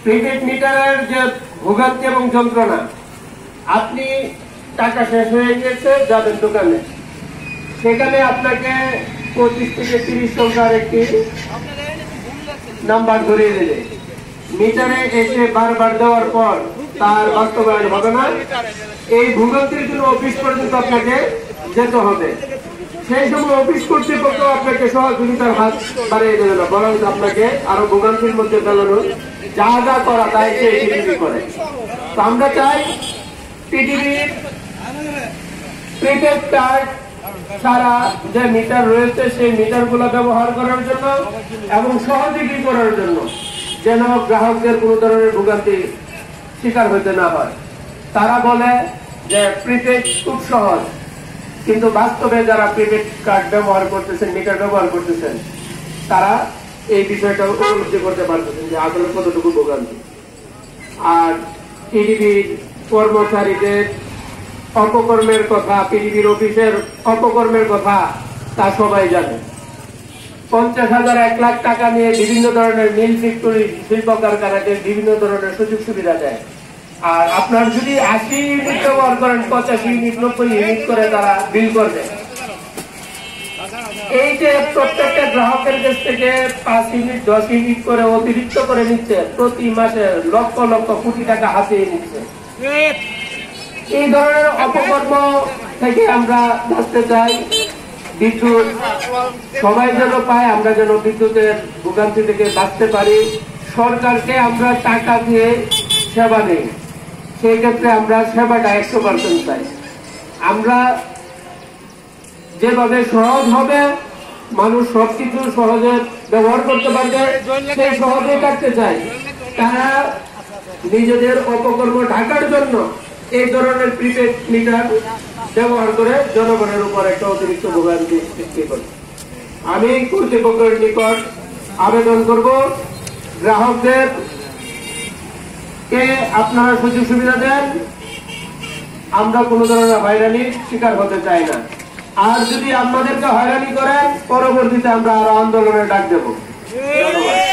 Prepaid মিটারের যে ভোগান্তি এবং যন্ত্রণা, আপনি টাকা শেষ হয়ে গেছে, যাবেন দোকানে, সেখানে আপনাকে 25 থেকে 30 সংখ্যার একটি নাম্বার ধরিয়ে দেবে। মিটারে এসে বারবার দেওয়ার পর তার বাস্তবায়ন হবে না। এই ভোগান্তির জন্য অফিস পর্যন্ত আপনাকে যেতে হবে। সেই সময় অফিস কর্তৃপক্ষ আপনাকে সহযোগিতার হাত বাড়িয়ে দেবে না, বরং আপনাকে আরো ভোগান্তির মধ্যে ফেলানোর যা যা করা তাই টিটিভি করে। তো আমরা চাই টিটিভির প্রিপেড কার্ড ছাড়া যে মিটার রয়েছে সেই মিটার গুলো ব্যবহার করার জন্য এবং সহযোগী করার জন্য, যেন গ্রাহকদের কোন ধরনের ভোগান্তি শিকার হইতে না হয়। তারা বলে যে প্রিপেড খুব সহজ, কিন্তু বাস্তবে যারা প্রিপেড কার্ড ব্যবহার করতেছেন, মিটার ব্যবহার করতেছেন, তারা এই বিষয়টা উপলব্ধি করতে পারতেছেন যে আসলে কতটুকু ভোগান্তি। আর টিটিভির কর্মচারীদের অপকর্মের কথা, টিটিভির অফিসের অপকর্মের কথা তা সবাই জানে। 50,000 1 লাখ টাকা নিয়ে বিভিন্ন ধরনের মিল ফ্যাক্টরি, শিল্প কারখানাকে বিভিন্ন ধরনের সুযোগ সুবিধা দেয়। আর আপনার যদি 80 ইউনিট ব্যবহার করেন, 85 ইউনিট 90 ইউনিট করে তারা বিল করবে। এই যে প্রত্যেকটা গ্রাহকের কাছ থেকে 5 ইউনিট 10 ইউনিট করে অতিরিক্ত করে নিচ্ছে, প্রতি মাসে লক্ষ লক্ষ কোটি টাকা হাতিয়ে নিচ্ছে। এই ধরনের অপকর্ম থেকে আমরা বাঁচতে চাই। বিদ্যুৎ সবাই যেন পায়, আমরা যেন বিদ্যুতের ভোগান্তি থেকে বাঁচতে পারি। সরকারকে আমরা টাকা দিয়ে সেবা নেই, সেই ক্ষেত্রে আমরা সেবাটা 100% চাই। আমরা যেভাবে সহজ হবে, মানুষ সবকিছু সহজে ব্যবহার করতে পারবে, সেই সহজে কাটতে চাই। তারা নিজেদের অপকর্ম ঢাকার জন্য এই ধরনের প্রিপেড মিটার ব্যবহার করে জনগণের উপর একটা অতিরিক্ত ভোগান্তি সৃষ্টি করে। আমি কর্তৃপক্ষের নিকট আবেদন করব, গ্রাহকদের কে আপনারা সুযোগ সুবিধা দেন। আমরা কোনো ধরনের হয়রানির শিকার হতে চাই না। আর যদি আপনাদেরকে হয়রানি করেন, পরবর্তীতে আমরা আরো আন্দোলনের ডাক দেব। ধন্যবাদ।